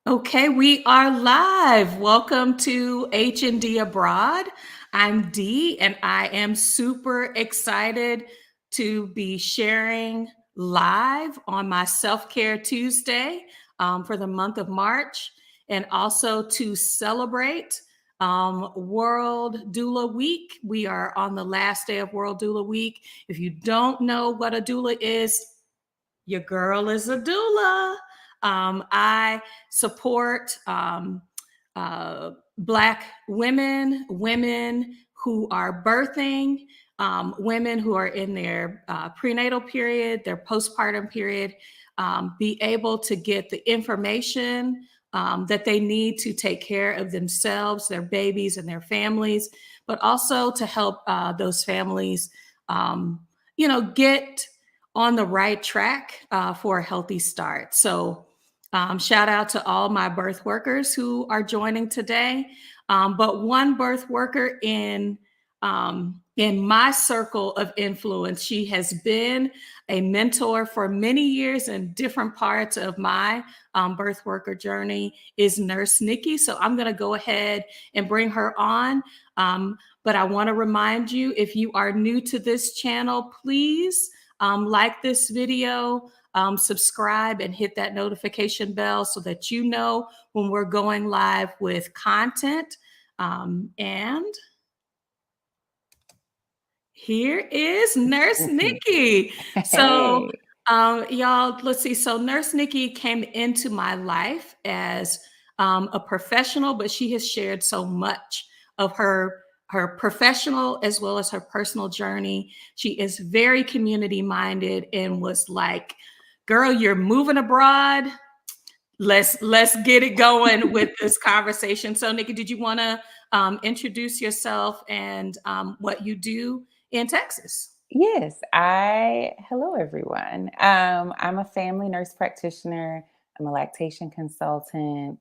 Okay, we are live. Welcome to H&D Abroad. I'm Dee, and I am super excited to be sharing live on my Self-Care Tuesday for the month of March, and also to celebrate World Doula Week. We are on the last day of World Doula Week. If you don't know what a doula is, your girl is a doula. I support Black women, women who are birthing, women who are in their prenatal period, their postpartum period, be able to get the information that they need to take care of themselves, their babies, and their families, but also to help those families, get on the right track for a healthy start. So shout out to all my birth workers who are joining today. But one birth worker in my circle of influence, she has been a mentor for many years in different parts of my birth worker journey, is Nurse Nikki. So I'm going to go ahead and bring her on. But I want to remind you, if you are new to this channel, please like this video, subscribe, and hit that notification bell so that you know when we're going live with content. And here is Nurse Nikki. So, y'all, let's see. So Nurse Nikki came into my life as a professional, but she has shared so much of her professional as well as her personal journey. She is very community minded and was like, girl, you're moving abroad. Let's get it going with this conversation. So Nikki, did you want to introduce yourself and what you do in Texas? Yes, hello everyone. I'm a family nurse practitioner. I'm a lactation consultant.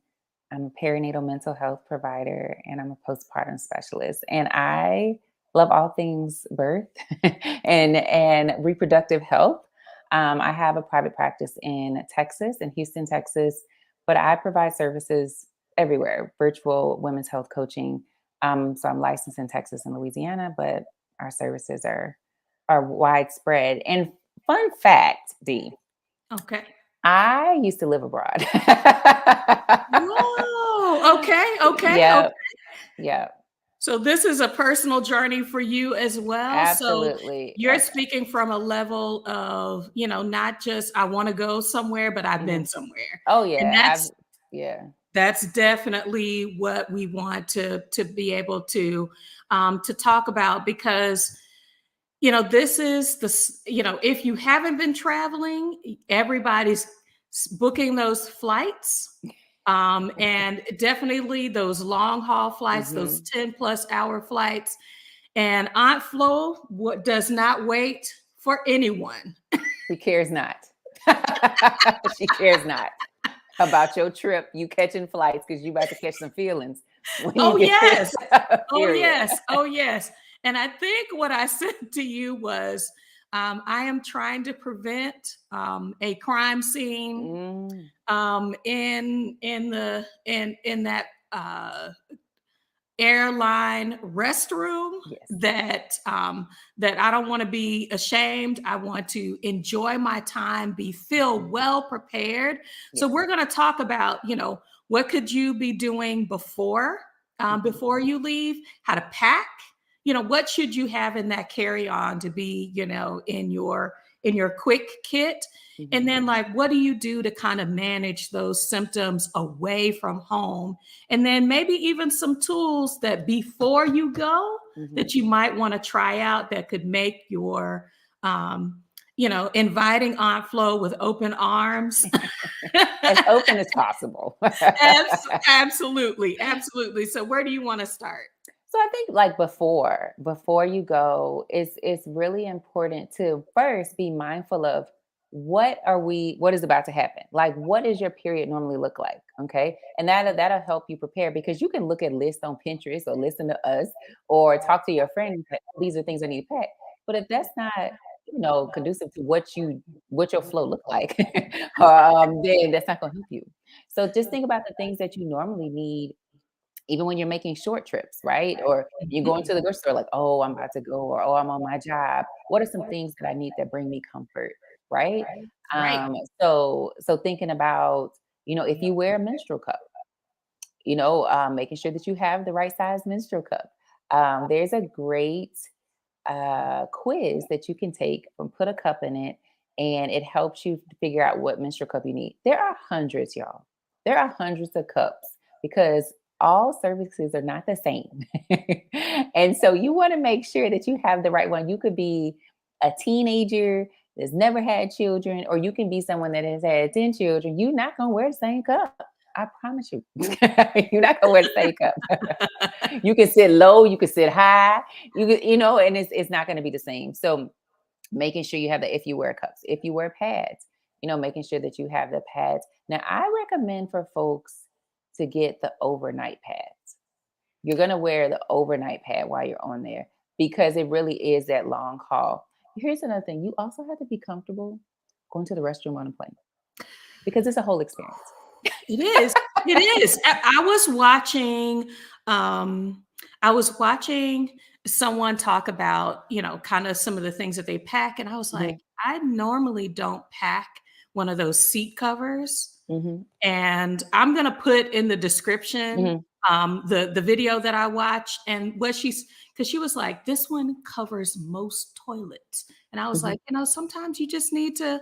I'm a perinatal mental health provider, and I'm a postpartum specialist. And I love all things birth and reproductive health. I have a private practice in Texas, in Houston, Texas, but I provide services everywhere, virtual women's health coaching. So I'm licensed in Texas and Louisiana, but our services are widespread. And fun fact, Dee, Okay. I used to live abroad. Whoa. Okay. Yep. Yep. So this is a personal journey for you as well. So Absolutely. you're speaking from a level of, not just I want to go somewhere, but I've been somewhere. Oh And yeah. that's definitely what we want to be able to talk about, because this is if you haven't been traveling, everybody's booking those flights, and definitely those long haul flights, those 10+ hour flights. And Aunt Flo does not wait for anyone. She cares not. She cares not about your trip, you catching flights, because you about to catch some feelings when Oh, you get yes. there. Oh, Period. yes. Oh, yes. And I think what I said to you was, I am trying to prevent a crime scene in that airline restroom, Yes. that I don't want to be ashamed. I want to enjoy my time, feel well prepared. Yes. So we're going to talk about, what could you be doing before you leave, how to pack, what should you have in that carry-on to be, in your quick kit. And then, like, what do you do to kind of manage those symptoms away from home? And then maybe even some tools that before you go that you might want to try out that could make your, inviting Aunt Flo with open arms. As open as possible. Absolutely. Absolutely. So where do you want to start? So I think, like, before you go, it's really important to first be mindful of what is about to happen. Like, what does your period normally look like? Okay. And that'll help you prepare, because you can look at lists on Pinterest or listen to us or talk to your friend and say, "Oh, these are things I need to pack." But if that's not conducive to what your flow look like, then that's not gonna help you. So just think about the things that you normally need, even when you're making short trips, right? Or you go into the grocery store like, oh, I'm about to go, or oh, I'm on my job. What are some things that I need that bring me comfort, right? Right. So thinking about, if you wear a menstrual cup, making sure that you have the right size menstrual cup. There's a great quiz that you can take and put a cup in it, and it helps you figure out what menstrual cup you need. There are hundreds, y'all. There are hundreds of cups because all cervixes are not the same. And so you want to make sure that you have the right one. You could be a teenager that's never had children, or you can be someone that has had 10 children. You're not going to wear the same cup. I promise you. You're not going to wear the same cup. You can sit low, you can sit high, and it's not going to be the same. So making sure you have the, if you wear cups, if you wear pads, making sure that you have the pads. Now, I recommend for folks to get the overnight pads. You're going to wear the overnight pad while you're on there because it really is that long haul. Here's another thing. You also have to be comfortable going to the restroom on a plane because it's a whole experience. It is. It is. I was watching someone talk about, kind of some of the things that they pack. And I was like, Mhm, I normally don't pack one of those seat covers. mhm, And I'm gonna put in the description mhm, the video that I watched and what because she was like, this one covers most toilets. And I was mhm. like, sometimes you just need to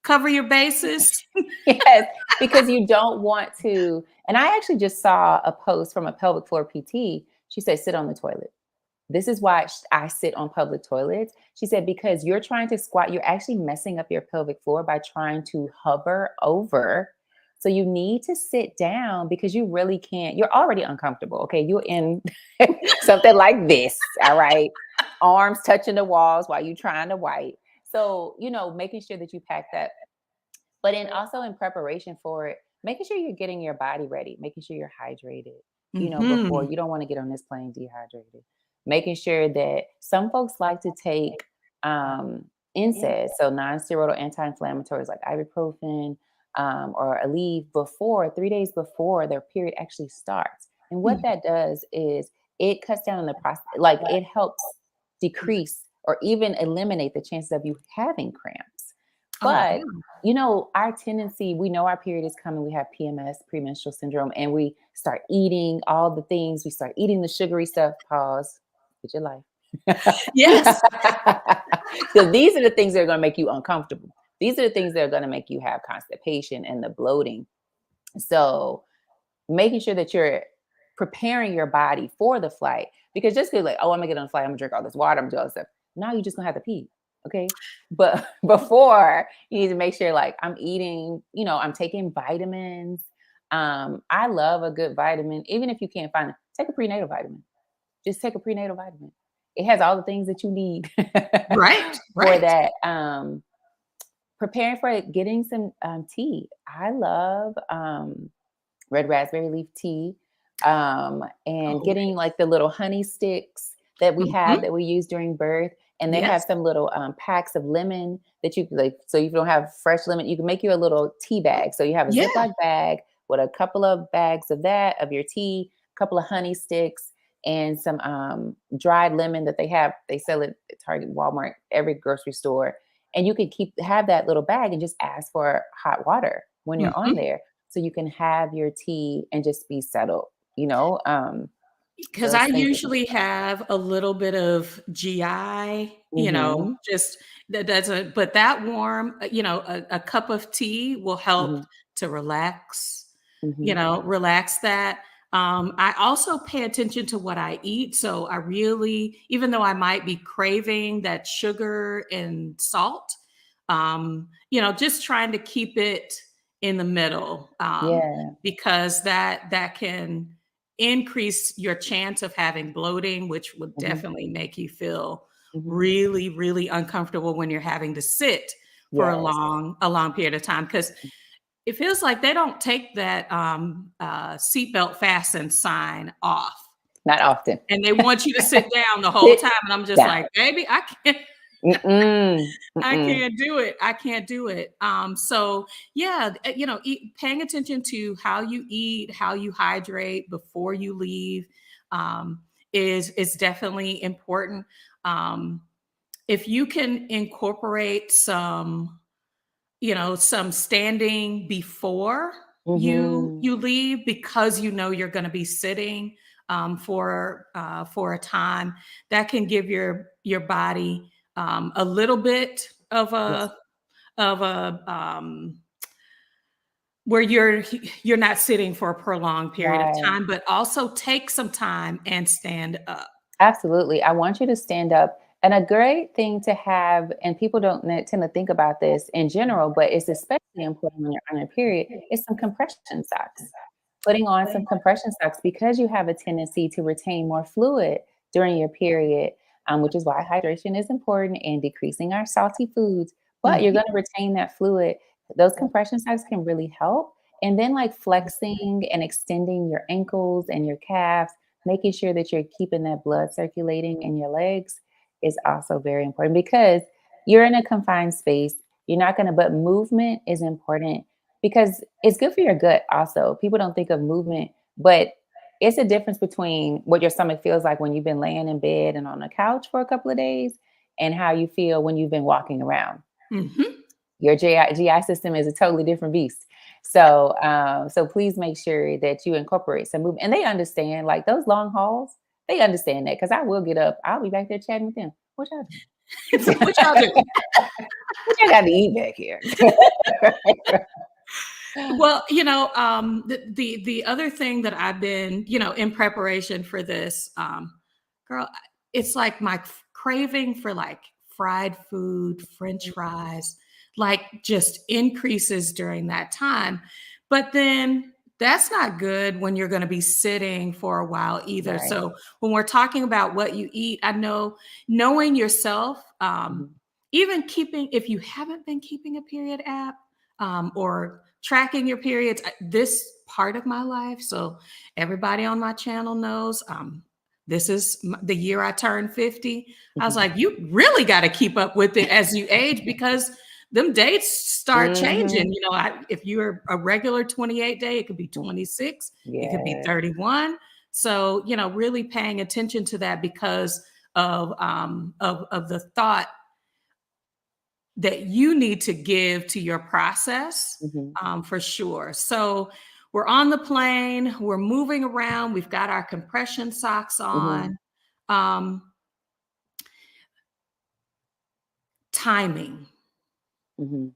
cover your bases. Yes, because you don't want to. And I actually just saw a post from a pelvic floor PT. She said, sit on the toilet. This is why I sit on public toilets. She said, because you're trying to squat, you're actually messing up your pelvic floor by trying to hover over. So you need to sit down because you really can't. You're already uncomfortable. Okay. You're in something like this. All right. Arms touching the walls while you're trying to wipe. So, making sure that you pack that, but also in preparation for it, making sure you're getting your body ready, making sure you're hydrated, before Mhm. you don't want to get on this plane dehydrated. Making sure that some folks like to take NSAIDs, so non-steroidal anti-inflammatories like ibuprofen or Aleve before 3 days before their period actually starts. And what Mhm. that does is it cuts down on the process, like it helps decrease or even eliminate the chances of you having cramps. Oh, But wow. our tendency, we know our period is coming. We have PMS, premenstrual syndrome, and we start eating all the things. We start eating the sugary stuff. Pause. Get your life. Yes. So these are the things that are going to make you uncomfortable. These are the things that are going to make you have constipation and the bloating. So making sure that you're preparing your body for the flight, because just because like, oh, I'm gonna get on the flight, I'm gonna drink all this water, I'm gonna do all this stuff. Now you're just gonna have to pee. Okay. But before, you need to make sure like I'm eating, I'm taking vitamins. I love a good vitamin, even if you can't find it, take a prenatal vitamin. Just take a prenatal vitamin. It has all the things that you need Right. for Right. that. Preparing for it, getting some tea. I love red raspberry leaf tea, and Oh, getting like the little honey sticks that we have mhm. that we use during birth. And they have Yes. some little packs of lemon that you can like, so if you don't have fresh lemon, you can make you a little tea bag. So you have a Yeah. Ziploc bag with a couple of bags of that, of your tea, a couple of honey sticks, and some dried lemon that they sell it at Target, Walmart, every grocery store. And you can have that little bag and just ask for hot water when you're on Mhm. there so you can have your tea and just be settled, Because I those things. usually have a little bit of GI, Mhm, just that doesn't, but that warm, a cup of tea will help mhm, to relax, mhm, relax that. I also pay attention to what I eat. So I really, even though I might be craving that sugar and salt, just trying to keep it in the middle, yeah, because that can increase your chance of having bloating, which would mhm, definitely make you feel mhm, really, really uncomfortable when you're having to sit for a yes, long period of time. Because it feels like they don't take that seatbelt fasten sign off, not often. and they want you to sit down the whole Sit time. And I'm just down. like, baby, I can't. Mm-mm. I Mm-mm. can't do it. I can't do it. So yeah, paying attention to how you eat, how you hydrate before you leave, um, is definitely important. Um, if you can incorporate some standing before Mhm. you leave, because you're going to be sitting for a time, that can give your body a little bit Yes. of a where you're not sitting for a prolonged period of Right. time, but also take some time and stand up. Absolutely. I want you to stand up. And a great thing to have, and people don't tend to think about this in general, but it's especially important when you're on a period, is some compression socks. Putting on some compression socks because you have a tendency to retain more fluid during your period, which is why hydration is important and decreasing our salty foods. But you're Mhm. going to retain that fluid. Those compression socks can really help. And then, like flexing and extending your ankles and your calves, making sure that you're keeping that blood circulating in your legs is also very important because you're in a confined space. You're not going to, but movement is important because it's good for your gut also. People don't think of movement, but it's a difference between what your stomach feels like when you've been laying in bed and on a couch for a couple of days and how you feel when you've been walking around. Mhm. Your GI system is a totally different beast. So please make sure that you incorporate some movement. And they understand, like those long hauls, they understand that because I will get up. I'll be back there chatting with them. What y'all doing? What y'all doing? What y'all got to eat back here? Well, the other thing that I've been, in preparation for this, girl, it's like my craving for like fried food, French fries, like just increases during that time. But then that's not good when you're going to be sitting for a while either. Right. So when we're talking about what you eat, I know knowing yourself, Mhm. even keeping, if you haven't been keeping a period app, or tracking your periods, this part of my life. So everybody on my channel knows, this is the year I turned 50. I was Mhm. like, you really got to keep up with it as you age, because them dates start changing. Mhm. If you're a regular 28 day, it could be 26, it could be Yeah. 31. So, really paying attention to that because of the thought that you need to give to your process, Mhm. for sure. So we're on the plane, we're moving around, we've got our compression socks Mhm. on. Um, Timing. Mhm.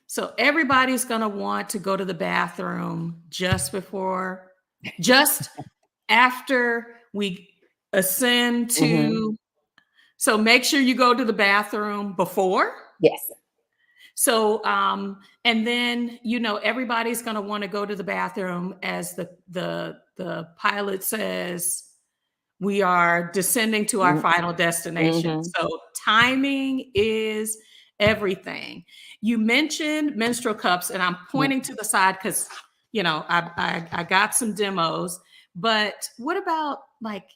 So everybody's going to want to go to the bathroom just after we ascend Mhm. to. So make sure you go to the bathroom before. Yes. So, and then everybody's going to want to go to the bathroom as the pilot says we are descending to our final destination. Mhm. So, timing is everything. You mentioned menstrual cups, and I'm Mhm. pointing to the side because I got some demos. But what about like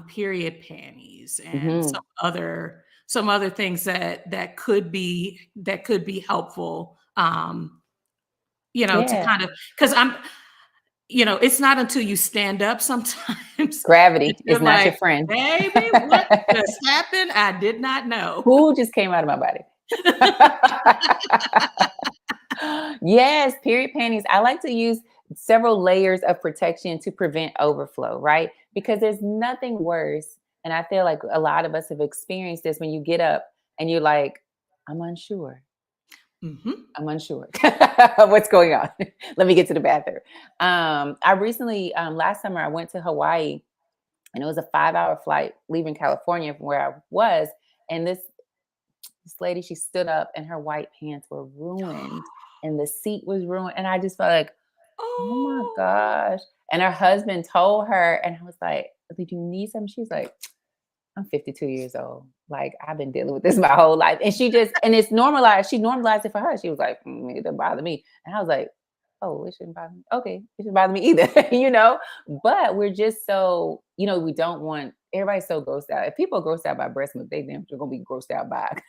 period panties and Mhm. some other things that could be helpful, to Yeah. kind of, because it's not until you stand up sometimes that Gravity is you're not your like, friend. baby, what just happened? I did not know. Who just came out of my body? Yes, period panties. I like to use several layers of protection to prevent overflow, right? Because there's nothing worse. And I feel like a lot of us have experienced this when you get up and you're like, I'm unsure. Mhm. I'm unsure what's going on. Let me get to the bathroom. I recently, last summer, I went to Hawaii and it was a 5 hour flight leaving California from where I was. And this lady, she stood up and her white pants were ruined and the seat was ruined. And I just felt like, oh my Oh. gosh. And her husband told her, and I was like, did you need something? She's like, I'm 52 years old. Like, I've been dealing with this my whole life. And and it's normalized. She normalized it for her. She was like, it doesn't bother me. And I was like, oh, it shouldn't bother me. Okay, it shouldn't bother me either, you know? But we're just so, we don't want, everybody's so grossed out. If people are grossed out by breast milk, they're gonna be grossed out by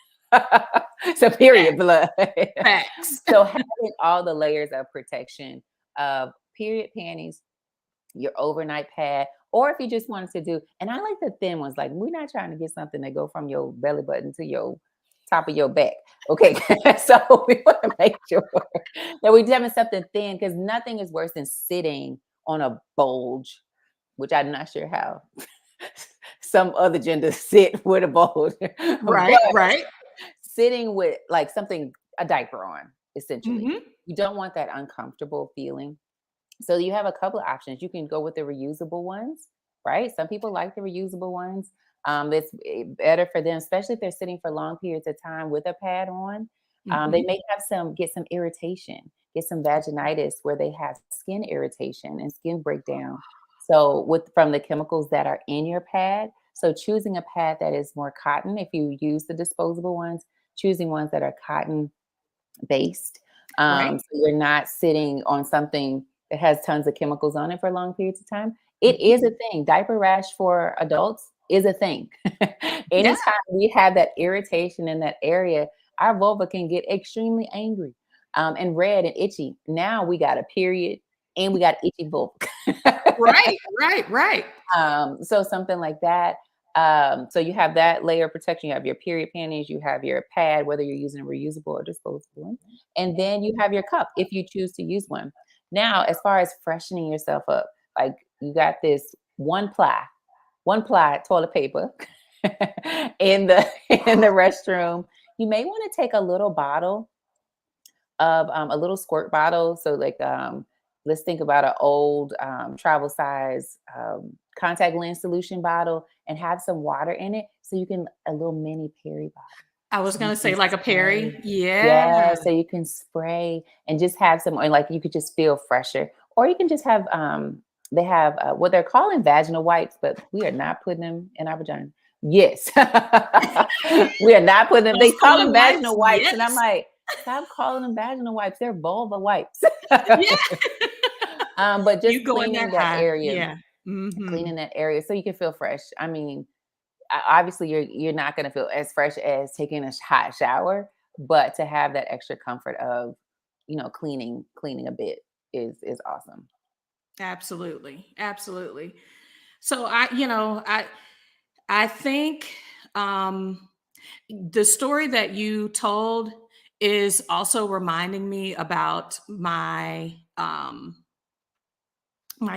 some period blood. Facts. So having all the layers of protection of period panties, your overnight pad, or if you just wanted to do, and I like the thin ones, like we're not trying to get something that go from your belly button to your top of your back. Okay. So we want to make sure that we're having something thin because nothing is worse than sitting on a bulge, which I'm not sure how some other genders sit with a bulge, Right, but right. sitting with like something, a diaper on, essentially. Hmm. You don't want that uncomfortable feeling. So you have a couple of options. You can go with the reusable ones, right? Some people like the reusable ones. It's better for them, especially if they're sitting for long periods of time with a pad on. They Hmm. may have get some irritation, get some vaginitis where they have skin irritation and skin breakdown. So with from the chemicals that are in your pad. So choosing a pad that is more cotton, if you use the disposable ones, choosing ones that are cotton based. Right. So you're not sitting on something that has tons of chemicals on it for long periods of time. It Hmm. is a thing. Diaper rash for adults is a thing. Yeah. Anytime we have that irritation in that area, our vulva can get extremely angry and red and itchy. Now we got a period and we got itchy vulva. Right, right, right. So something like that. So you have that layer of protection. You have your period panties, you have your pad, whether you're using a reusable or disposable one, and then you have your cup if you choose to use one. Now, as far as freshening yourself up, like you got this one ply toilet paper in the in the restroom. You may want to take a little bottle of a little squirt bottle. So like let's think about an old travel size contact lens solution bottle and have some water in it so you can a little mini peri bottle. I was So you gonna can say like a spray. Perry. Yeah. Yeah, so you can spray and just have some, or like you could just feel fresher. Or you can just have they have what they're calling vaginal wipes, but we are not putting them in our vagina. Yes. We are not putting them, Those they call them cooling wipes, vaginal wipes. And I'm yes. like, stop calling them vaginal wipes. They're vulva wipes. Yeah. But just You going that high. Yeah. Mhm. cleaning that area so you can feel fresh. I mean, obviously you're not going to feel as fresh as taking a hot shower, but to have that extra comfort of, cleaning a bit is awesome. Absolutely. Absolutely. So I think um the story that you told is also reminding me about my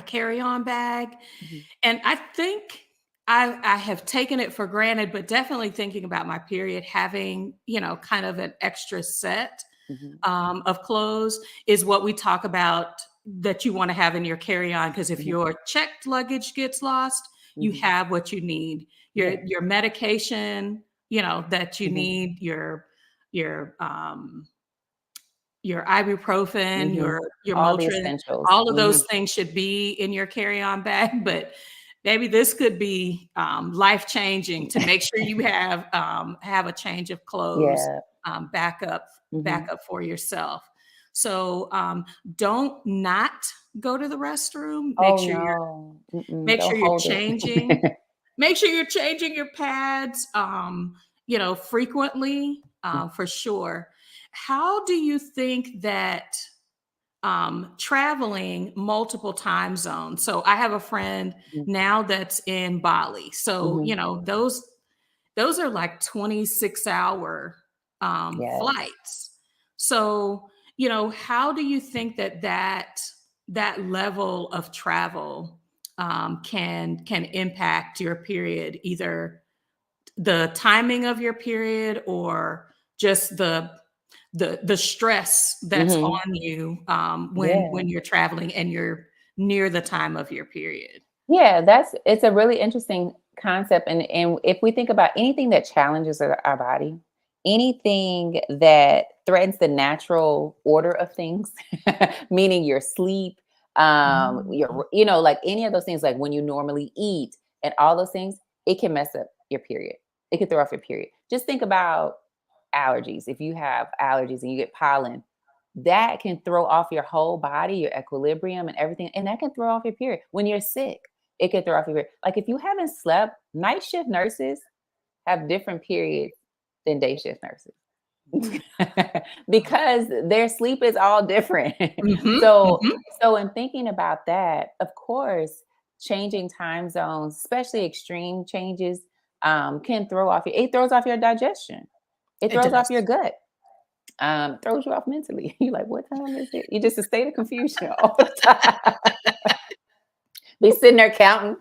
carry-on bag. Mhm, And I think I have taken it for granted, but definitely thinking about my period, having, kind of an extra set mhm, of clothes is what we talk about that you want to have in your carry-on. Because if mhm, your checked luggage gets lost, you mhm. have what you need. Yeah. Your medication, that you Mhm, need, your ibuprofen, mhm. your All the Motrin, essentials. all of those Mhm. things should be in your carry-on bag, but maybe this could be, life-changing to make sure you have a change of clothes, Yeah. backup Mhm. backup for yourself. So, don't not go to the restroom. Oh, no. Mm-mm, Make don't sure you're hold changing it. make sure you're changing your pads, frequently, for sure. How do you think that traveling multiple time zones? So I have a friend Mhm, now that's in Bali. So, mhm. those are like 26-hour Yes. flights. So, how do you think that level of travel can impact your period, either the timing of your period or just the stress that's Mhm. on you when Yeah. you're traveling and you're near the time of your period? Yeah, it's a really interesting concept, and if we think about anything that challenges our body, anything that threatens the natural order of things, meaning your sleep, Mhm. like any of those things, like when you normally eat and all those things, it can mess up your period. It can throw off your period. Just think about allergies. If you have allergies and you get pollen, that can throw off your whole body, your equilibrium and everything, and that can throw off your period when you're sick. it could throw off your period. Like if you haven't slept, night shift nurses have different periods than day shift nurses. Because their sleep is all different. Mhm, so mhm. so in thinking about that, of course, changing time zones, especially extreme changes, can it throws off your digestion. It It throws off does. your gut. Throws you off mentally. You're like, what time is it? You just a state of confusion all the time. Be sitting there counting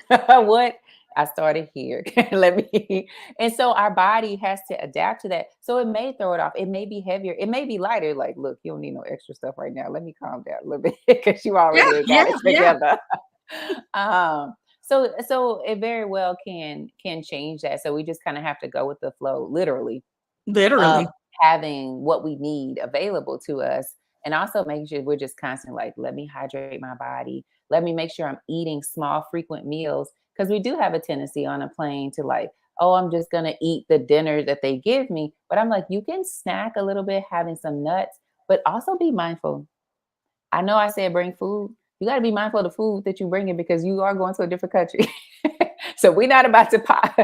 what I started here. Let me. And so our body has to adapt to that. So it may throw it off. It may be heavier. It may be lighter. Like, look, you don't need no extra stuff right now. Let me calm down a little bit because you Yeah, already yeah, got it yeah. together. So it very well can change that. So we just kind of have to go with the flow, literally, of Literally. having what we need available to us, and also making sure we're just constantly like, let me hydrate my body. Let me make sure I'm eating small, frequent meals. Because we do have a tendency on a plane to like, oh, I'm just going to eat the dinner that they give me. But I'm like, you can snack a little bit, having some nuts, but also be mindful. I know I said bring food. You got to be mindful of the food that you bring in because you are going to a different country. So we're not about to pack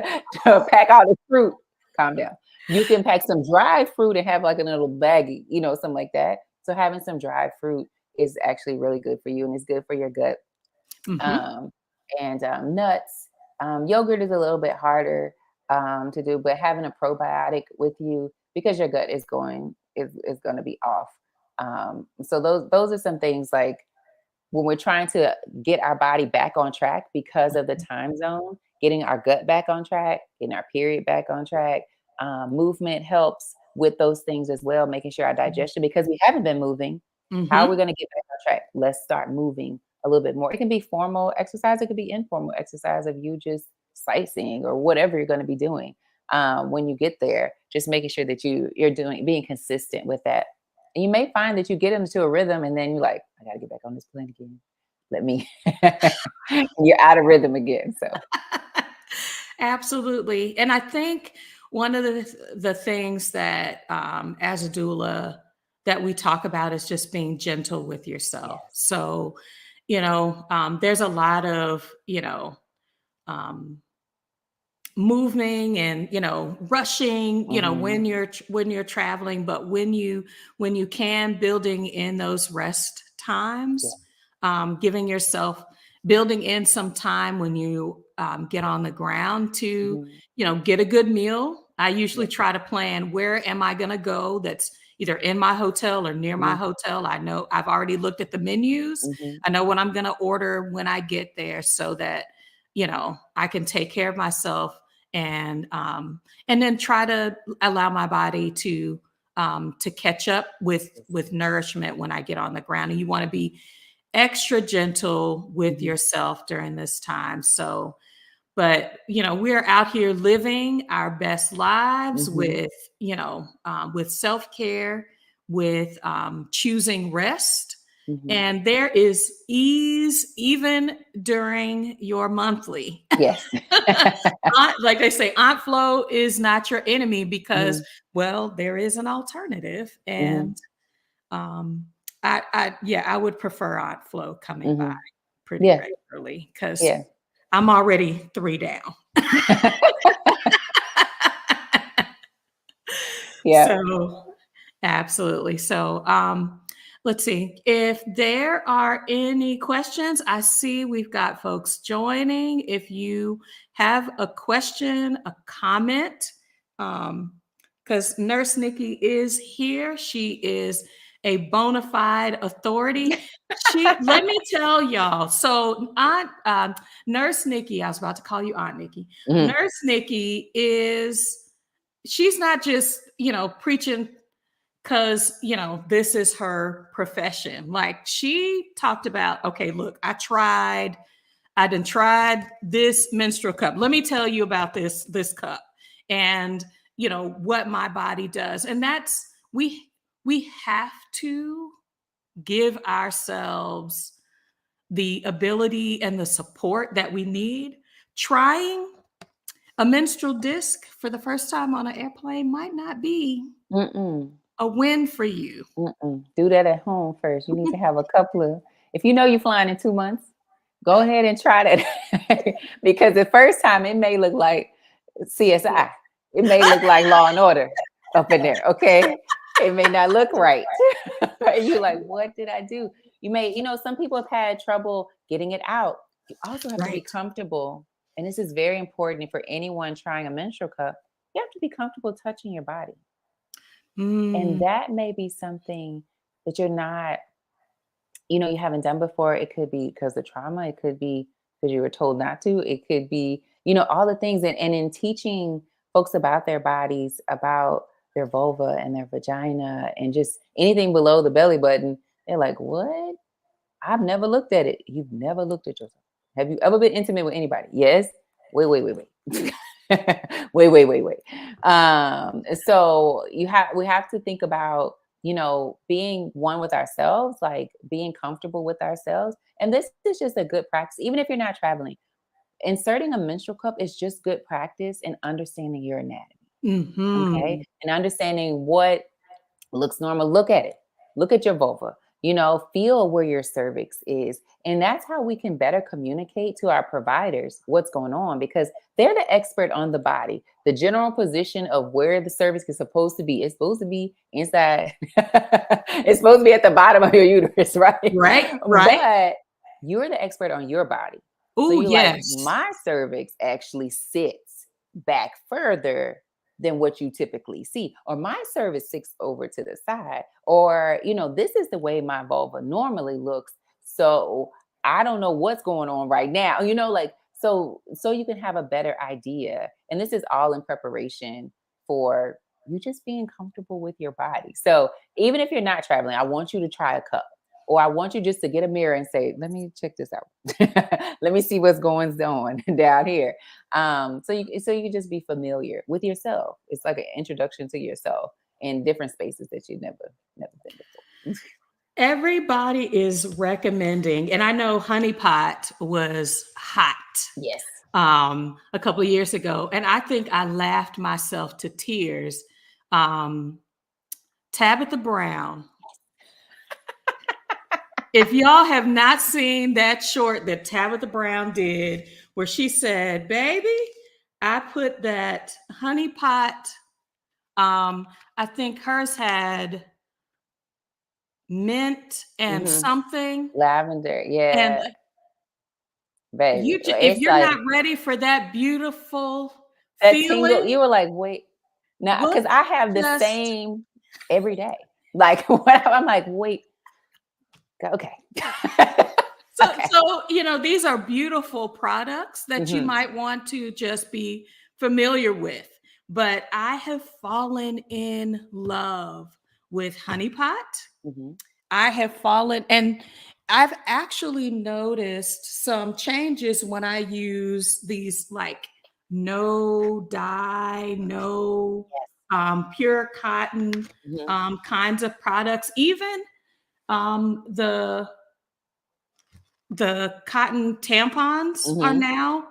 all the fruit. Calm down. You can pack some dried fruit and have like a little baggie, something like that. So having some dried fruit is actually really good for you and it's good for your gut. Mhm. Um, and nuts. Yogurt is a little bit harder to do, but having a probiotic with you because your gut is going to be off. So those are some things like when we're trying to get our body back on track because of the time zone, getting our gut back on track, getting our period back on track. Movement helps with those things as well, making sure our digestion, because we haven't been moving. How are we Mhm. going to get back on track? Let's start moving a little bit more. It can be formal exercise, it could be informal exercise of you just sightseeing or whatever you're going to be doing. When you get there, just making sure that you're being consistent with that. And you may find that you get into a rhythm and then you're like, I got to get back on this plane again. Let me, you're out of rhythm again. So, Absolutely. And I think one of the things that as a doula that we talk about is just being gentle with yourself. yes. So, there's a lot of, um, moving and rushing Hmm. when you're traveling, but when you can, building in those rest Yeah. times, giving yourself building in some time when you get on the ground to Hmm. get a good meal. I usually Yeah. try to plan, where am I going to go that's either in my hotel or near my Hmm. hotel. I know I've already looked at the menus. Hmm. I know what I'm going to order when I get there, so that I can take care of myself, and then try to allow my body to catch up with nourishment when I get on the ground. And you want to be extra gentle with Hmm. yourself during this time. So, but we're out here living our best lives Hmm. with self-care, with choosing rest, Hmm. and there is ease even during your monthly. Yes. Like they say, Aunt Flo is not your enemy, because, Hmm. well, there is an alternative. Hmm. And um, I would prefer Aunt Flo coming by Hmm. pretty Yeah. regularly, because Yeah. I'm already 3 down. Yeah. So, absolutely. So, let's see if there are any questions. I see we've got folks joining. If you have a question, a comment, because Nurse Nikki is here. She is a bona fide authority. Let me tell y'all. So, Nurse Nikki, I was about to call you Aunt Nikki. Hmm. Nurse Nikki she's not just, preaching because, this is her profession. Like, she talked about, okay, look, I done tried this menstrual cup. Let me tell you about this cup, and what my body does. And that's, we have to give ourselves the ability and the support that we need. Trying a menstrual disc for the first time on an airplane might not be Mm-mm. a win for you. Mm-mm. Do that at home first. You need to have a couple of, if you know you're flying in 2 months, Go ahead and try that because the first time it may look like CSI. It may look like Law and Order up in there. Okay. It may not look right. You like, what did I do? You may, some people have had trouble getting it out. You also have to be Right. comfortable. And this is very important for anyone trying a menstrual cup. You have to be comfortable touching your body. And Mm, that may be something that you're not, you haven't done before. It could be because of trauma. It could be because you were told not to. It could be, all the things. And in teaching folks about their bodies, about their vulva and their vagina, and just anything below the belly button, they're like, what? I've never looked at it. You've never looked at yourself. Have you ever been intimate with anybody? Yes. Wait, wait, wait, wait. Wait, wait, wait, wait. So we have to think about, being one with ourselves, like being comfortable with ourselves. And this is just a good practice, even if you're not traveling. Inserting a menstrual cup is just good practice in understanding your anatomy. Okay. mhm. And understanding what looks normal. Look at it. Look at your vulva. Feel where your cervix is. And that's how we can better communicate to our providers what's going on because they're the expert on the body. The general position of where the cervix is supposed to be. It's supposed to be inside. It's supposed to be at the bottom of your uterus, right? Right, right. But you're the expert on your body. So Oh, you're like, yes. my cervix actually sits back further than what you typically see. Or my cervix sits over to the side. Or, this is the way my vulva normally looks. So I don't know what's going on right now. So you can have a better idea. And this is all in preparation for you just being comfortable with your body. So even if you're not traveling, I want you to try a cup. Or I want you just to get a mirror and say, let me check this out. Let me see what's going on down here. So you can just be familiar with yourself. It's like an introduction to yourself in different spaces that you've never been before. Everybody is recommending, and I know Honey Pot was hot Yes. a couple of years ago, and I think I laughed myself to tears. Um, Tabitha Brown. If y'all have not seen that short that Tabitha Brown did, where she said, "Baby, I put that honey pot." I think hers had mint and Hmm. something, Lavender. and Yeah, baby. if It's you're like not ready for that beautiful that tingle. feeling, You were like, wait, now, look, because I have the just same every day. Like, when I'm like, wait, okay. so Okay. these are beautiful products that you Hmm. might want to just be familiar with. But I have fallen in love with Honey Pot. Hmm. I have fallen, and I've actually noticed some changes when I use these like no dye, no Yes. pure cotton Hmm. kinds of products. Even the cotton tampons are Hmm. now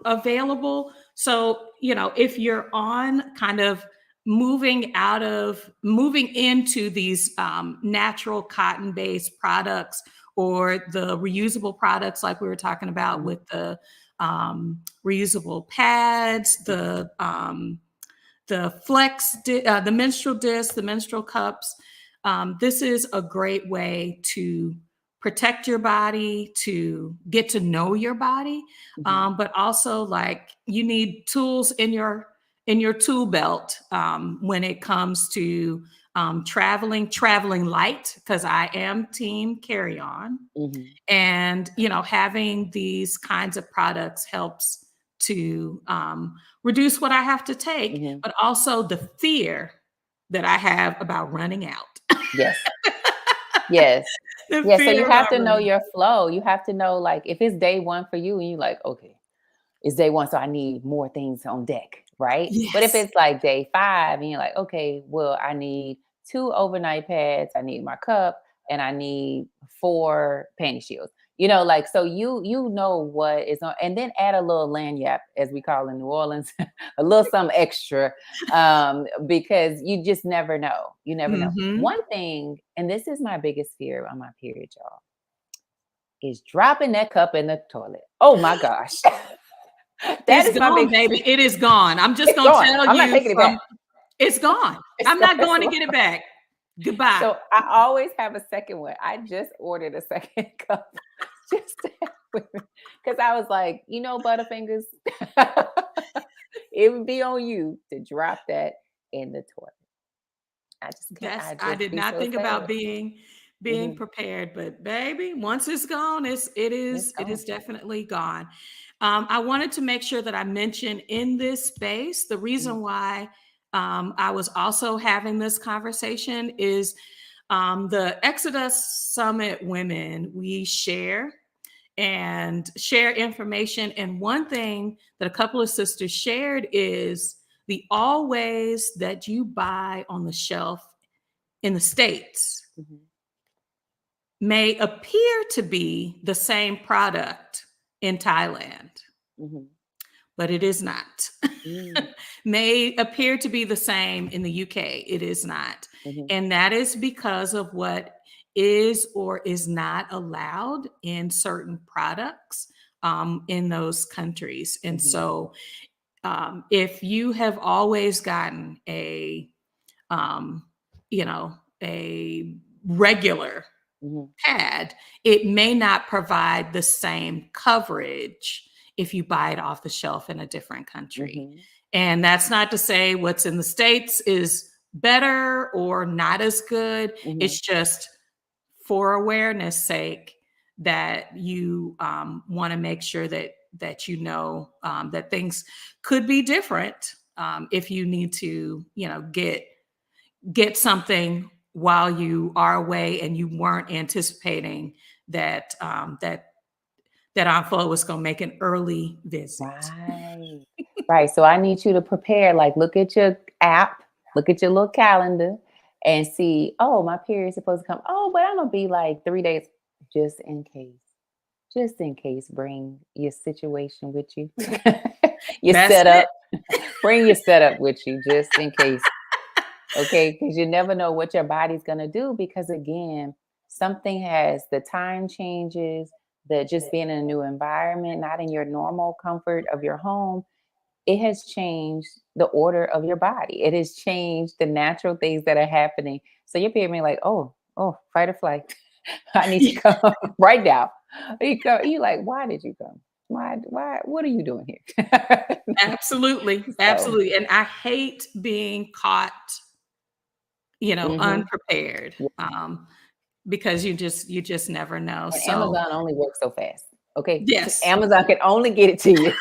available. So, if you're on kind of moving into these natural cotton based products or the reusable products, like we were talking about Hmm. with the reusable pads, the the menstrual disc, the menstrual cups. This is a great way to protect your body, to get to know your body, Hmm. but also like you need tools in your tool belt when it comes to traveling light, because I am team carry on. Hmm. And having these kinds of products helps to reduce what I have to take, Hmm. but also the fear that I have about running out. Yes. Yes. The Yeah. So you fear have about to know running your flow. You have to know, like, if it's day one for you and you like, okay, it's day one, so I need more things on deck, right? But if Yes. it's like day five and you're like, okay, well, I need 2 overnight pads, I need my cup, and I need 4 panty shields. Like, so you know what is on, and then add a little lanyard, as we call in New Orleans, a little something extra, because you just never know. You never know. Hmm. One thing, and this is my biggest fear on my period, y'all. is dropping that cup in the toilet. Oh my gosh. That It's is my gone, big baby. It is gone. I'm just it's gonna gone. tell I'm not you taking it back. from it's gone. It's I'm gone. not It's going to gone. get it back. Goodbye. So I always have a second one. I just ordered a second cup just to have with me because I was like, Butterfingers, it would be on you to drop that in the toilet. I just can't. That's I I just did be not so think about sad. being Mhm. prepared, but baby, once it's gone, it It's is it gone. is definitely gone. I wanted to make sure that I mentioned in this space the Mhm, reason why I was also having this conversation is the Exodus Summit women. We share information, and one thing that a couple of sisters shared is the always that you buy on the shelf in the States mhm, may appear to be the same product in Thailand, mhm, but it is not. mm, May appear to be the same in the UK. It is not. mhm, And that is because of what is or is not allowed in certain products in those countries. And mhm, so if you have always gotten um, a regular mhm, pad, it may not provide the same coverage if you buy it off the shelf in a different country. mhm, And that's not to say what's in the States is better or not as good. mhm. It's just for awareness sake that you want to make sure that that things could be different if you need to get something while you are away and you weren't anticipating that Aunt Flo was going to make an early visit. Right. Right. So I need you to prepare. Like, look at your app, look at your little calendar, and see. Oh, my period's supposed to come. Oh, but I'm gonna be like 3 days, just in case. Just in case, bring your situation with you. Your That's it. setup. Bring your setup with you, just in case. Okay, because you never know what your body's gonna do. Because again, something has the time changes, the just being in a new environment, not in your normal comfort of your home, it has changed the order of your body. It has changed the natural things that are happening. So you're being like, oh, fight or flight. I need to come right now. You like, why did you come? Why? What are you doing here? Absolutely, So, absolutely. And I hate being caught, mhm. unprepared, because you just never know. And So Amazon only works so fast. Okay. yes, Amazon can only get it to you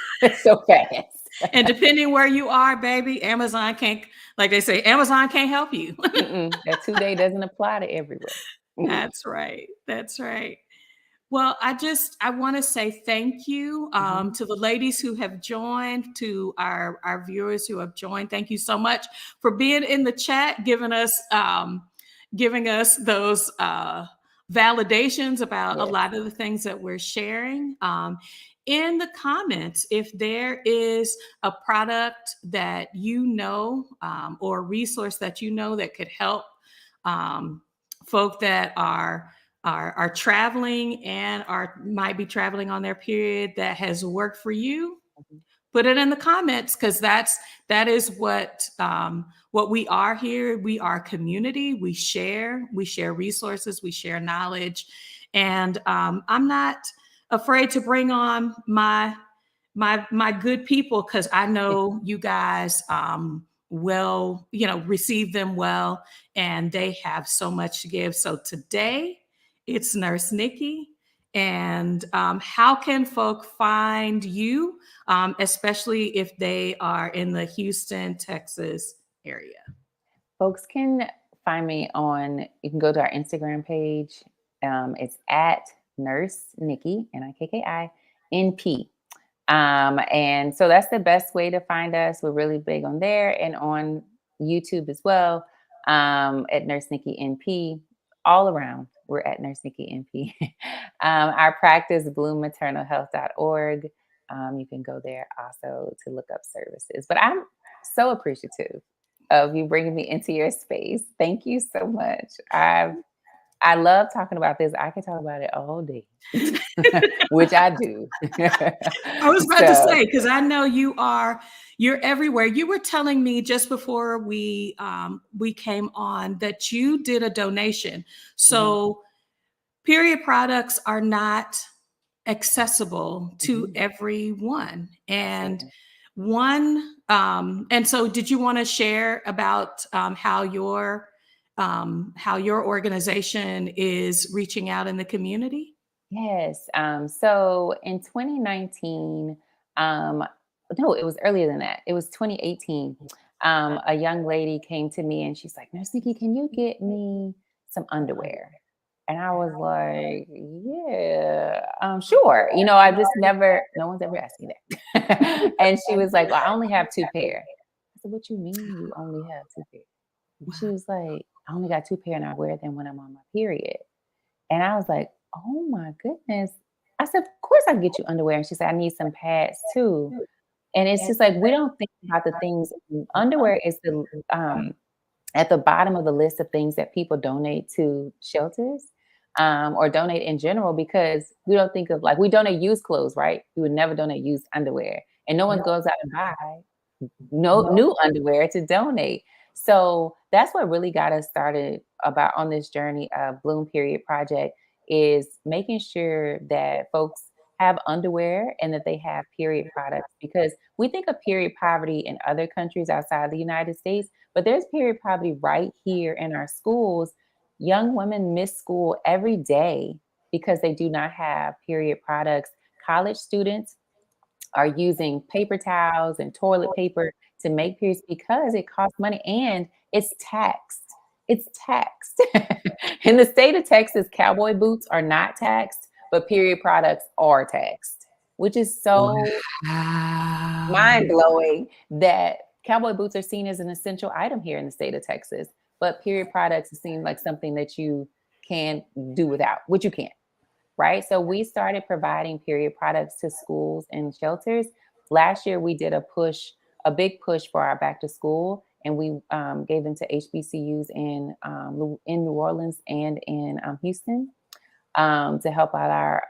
so fast. and depending where you are, baby, Amazon can't, like they say, Amazon can't help you. That 2 day doesn't apply to everywhere. That's right. That's right. Well, I want to say thank you Mhm. to the ladies who have joined, to our viewers who have joined. Thank you so much for being in the chat, giving us those validations about a Yes. lot of the things that we're sharing. In the comments, if there is a product that or a resource that that could help um, folk that are traveling and are might be traveling on their period that has worked for you, Mhm. put it in the comments, because that is what we are here. We are community. We share resources, we share knowledge, and I'm not afraid to bring on my good people, because I know you guys will receive them well, and they have so much to give. So today it's Nurse Nikki. And how can folk find you, especially if they are in the Houston, Texas area? Folks can find me on, you can go to our Instagram page. It's at Nurse Nikki, NIKKI, NP. And so that's the best way to find us. We're really big on there and on YouTube as well, at Nurse Nikki NP. All around, we're at Nurse Nikki NP. Our practice, bloommaternalhealth.org. You can go there also to look up services. But I'm so appreciative of you bringing me into your space. Thank you so much. I've I love talking about this. I can talk about it all day, which I do. I was about to So, say, because I know you're everywhere. You were telling me just before we came on that you did a donation. mhm, So period products are not accessible to mhm, everyone. And yeah. and so did you want to share about how your organization is reaching out in the community? Yes. So in 2019, um, no, it was earlier than that. It was 2018. A young lady came to me and she's like, Nurse Nikki, can you get me some underwear? And I was like, yeah, sure. I just never, no one's ever asked me that. And she was like, well, I only have two pair. I said, what you mean you only have two pair? And she was like, I only got two pair and I wear them when I'm on my period. And I was like, "Oh my goodness." I said, "Of course I can get you underwear." And she said, "I need some pads too." And it's just like we don't think about the things. Underwear is the at the bottom of the list of things that people donate to shelters, or donate in general because we don't think of, like, we donate used clothes, right? We would never donate used underwear, and no one goes out and buy no new underwear to donate. So that's what really got us started about on this journey of Bloom Period Project is making sure that folks have underwear and that they have period products because we think of period poverty in other countries outside the United States, but there's period poverty right here in our schools. Young women miss school every day because they do not have period products. College students are using paper towels and toilet paper to make periods because it costs money and it's taxed. It's taxed. In the state of Texas, cowboy boots are not taxed, but period products are taxed, which is so mind Wow. blowing that cowboy boots are seen as an essential item here in the state of Texas, but period products seem like something that you can do without, which you can't, right? So we started providing period products to schools and shelters. Last year, we did a big push for our back to school, and we gave them to HBCUs in New Orleans and in Houston to help out our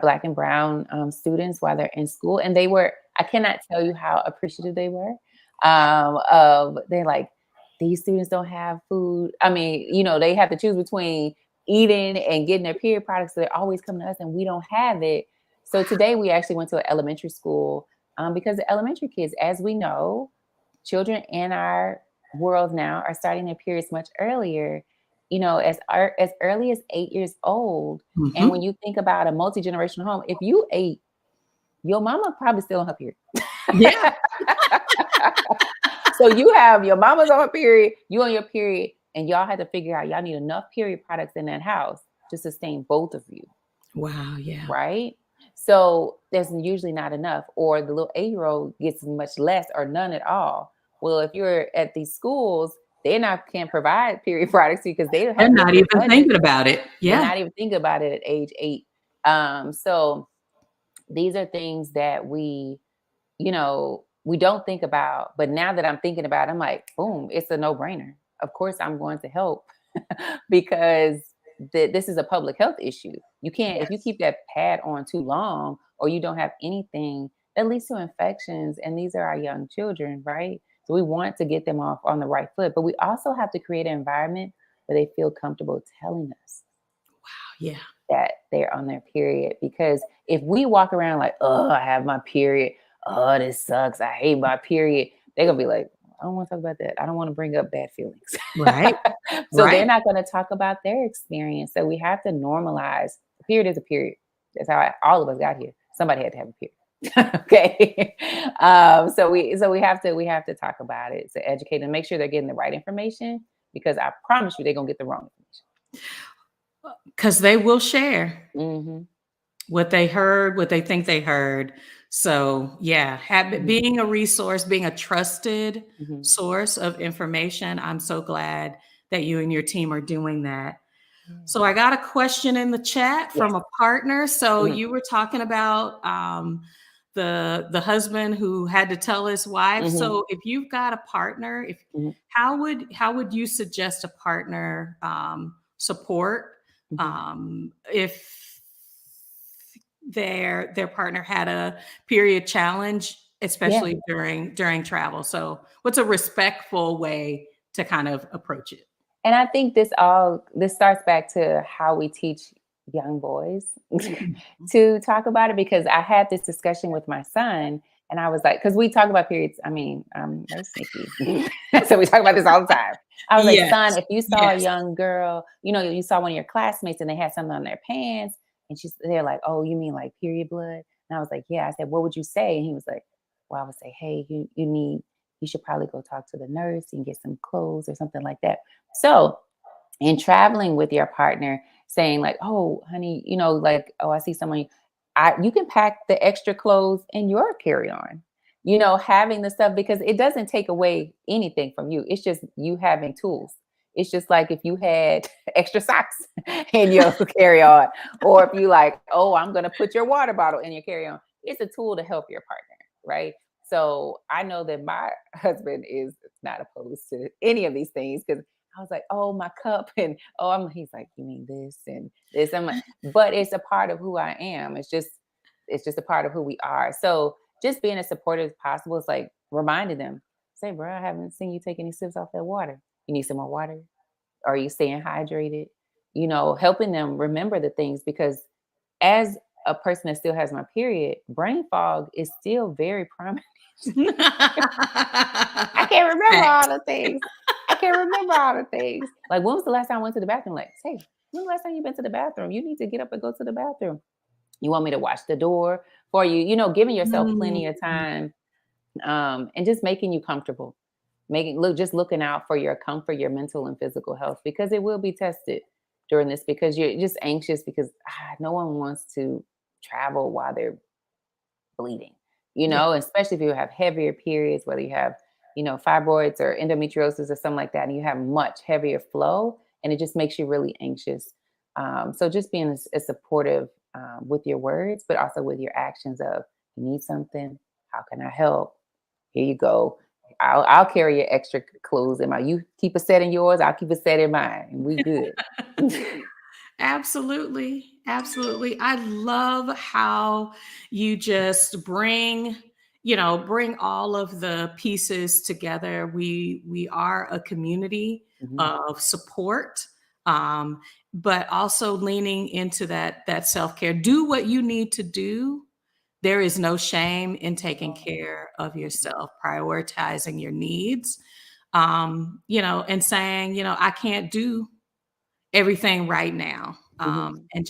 Black and Brown students while they're in school. And I cannot tell you how appreciative they were. They're like, these students don't have food. I mean, they have to choose between eating and getting their period products. So they're always coming to us and we don't have it. So today we actually went to an elementary school because the elementary kids, as we know, children in our world now are starting their periods much earlier, as early as 8 years old. And when Mhm. you think about a multi-generational home, if you ate, your mama probably still on her period. Yeah. So you have your mama's on her period, you on your period, and y'all had to figure out y'all need enough period products in that house to sustain both of you, Wow. Yeah. right? So there's usually not enough, or the little 8-year-old gets much less or none at all. Well, if you're at these schools, they not can't provide period products because they They're have not limited even budget. thinking about it. They're Yeah. not even thinking about it at age 8. So these are things that we don't think about. But now that I'm thinking about it, I'm like, boom, it's a no-brainer. Of course, I'm going to help because this is a public health issue. You can't, if you Yes. keep that pad on too long or you don't have anything, that leads to infections. And these are our young children, right? So we want to get them off on the right foot, but we also have to create an environment where they feel comfortable telling us Yeah. that they're on their period. Because if we walk around like, oh, I have my period. Oh, this sucks. I hate my period. They're going to be like, I don't want to talk about that. I don't want to bring up bad feelings. Right. So they're Right. not going to talk about their experience. So we have to normalize a period is a period. That's how all of us got here. Somebody had to have a period. Okay. So we have to talk about it to educate and make sure they're getting the right information because I promise you they're gonna get the wrong Because they will share information. what they heard, what they think they heard. So, yeah, Hmm. being a resource, being a trusted Hmm. source of information, I'm so glad that you and your team are doing that. So, Yeah. I got a question in the chat Yes. from a partner. So, Mhm, you were talking about the husband who had to tell his wife. mhm, So, if you've got a partner, if mhm. how would you suggest a partner support. If their partner had a period challenge, Yeah. especially during travel. So what's a respectful way to kind of approach it? And I think this starts back to how we teach young boys Mhm. to talk about it, because I had this discussion with my son and I was like, because we talk about periods. I mean, Nurse Nikki. So we talk about this all the time. I was like, Yes. son, if you saw a Yes. young girl, you saw one of your classmates and they had something on their pants, and they're like, oh, you mean like period blood? And I was like, yeah. I said, what would you say? And he was like, well, I would say, hey, you should probably go talk to the nurse and get some clothes or something like that. So, in traveling with your partner, saying like, "Oh, honey, like, oh, I see someone." You can pack the extra clothes in your carry-on. Having the stuff, because it doesn't take away anything from you. It's just you having tools. It's just like if you had extra socks in your carry-on, or if you like, oh, I'm gonna put your water bottle in your carry-on. It's a tool to help your partner, right? So I know that my husband is not opposed to any of these things, because I was like, oh, my cup. And he's like, you mean this and this? I'm like, but it's a part of who I am. It's just a part of who we are. So just being as supportive as possible is like reminding them, say, bro, I haven't seen you take any sips off that water. You need some more water? Are you staying hydrated? Helping them remember the things, because as a person that still has my period, brain fog is still very prominent. I can't remember all Fact. the things. I can't remember all the things. Like, when was the last time I went to the bathroom? Like, say, when the last time you been to the bathroom? You need to get up and go to the bathroom. You want me to watch the door for you? Giving yourself plenty of Mm. time, and just making you comfortable. Just looking out for your comfort, your mental and physical health, because it will be tested during this, because you're just anxious, because no one wants to travel while they're bleeding, Yeah. especially if you have heavier periods, whether you have, fibroids or endometriosis or something like that, and you have much heavier flow, and it just makes you really anxious. So just being as supportive, with your words, but also with your actions of, you need something, how can I help? Here you go. I'll carry your extra clothes in my, you keep a set in yours, I'll keep a set in mine, and we good. Absolutely. Absolutely. I love how you just bring all of the pieces together. We are a community Mhm, of support. Um, but also leaning into that self-care. Do what you need to do. There is no shame in taking care of yourself, prioritizing your needs, and saying, I can't do everything right now, mhm, and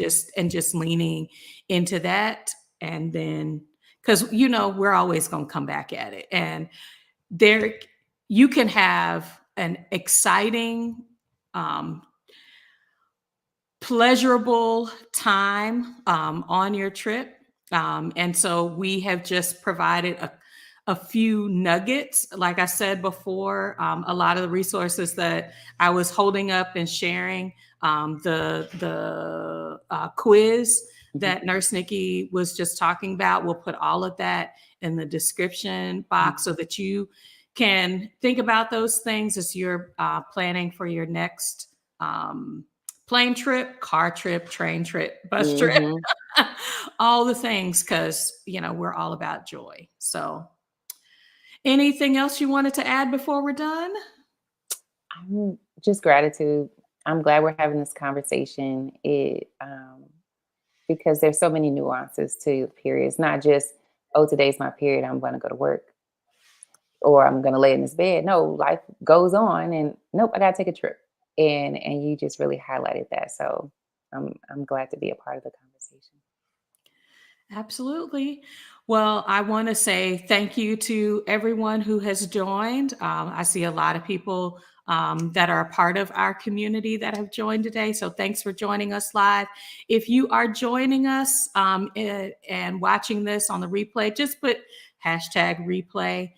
just leaning into that, and then because we're always going to come back at it, and there you can have an exciting, um, pleasurable time on your trip. And so we have just provided a few nuggets. Like I said before, a lot of the resources that I was holding up and sharing, the quiz mhm, that Nurse Nikki was just talking about, we'll put all of that in the description box mhm. so that you can think about those things as you're planning for your next plane trip, car trip, train trip, bus trip, Mhm. all the things, because, we're all about joy. So, anything else you wanted to add before we're done? Just gratitude. I'm glad we're having this conversation. Because there's so many nuances to periods, not just, oh, today's my period, I'm going to go to work, or I'm going to lay in this bed. No, life goes on, and nope, I got to take a trip. And you just really highlighted that. So I'm glad to be a part of the conversation. Absolutely. Well, I want to say thank you to everyone who has joined. I see a lot of people that are a part of our community that have joined today. So thanks for joining us live. If you are joining us and watching this on the replay, just put hashtag replay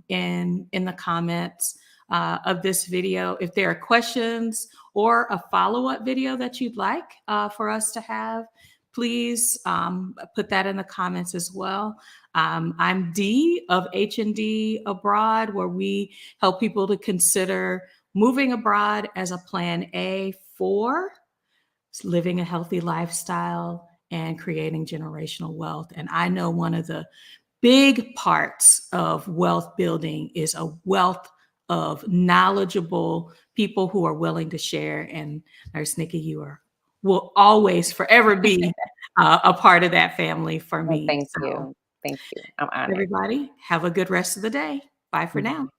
in the comments of this video. If there are questions or a follow-up video that you'd like for us to have, please put that in the comments as well. I'm Dee of H&D Abroad, where we help people to consider moving abroad as a plan A for living a healthy lifestyle and creating generational wealth. And I know one of the big parts of wealth building is a wealth of knowledgeable people who are willing to share. And Nurse Nikki, will always forever be a part of that family for Well, me. thank So you. Thank you. I'm honored. everybody, have a good rest of the day. Bye for now.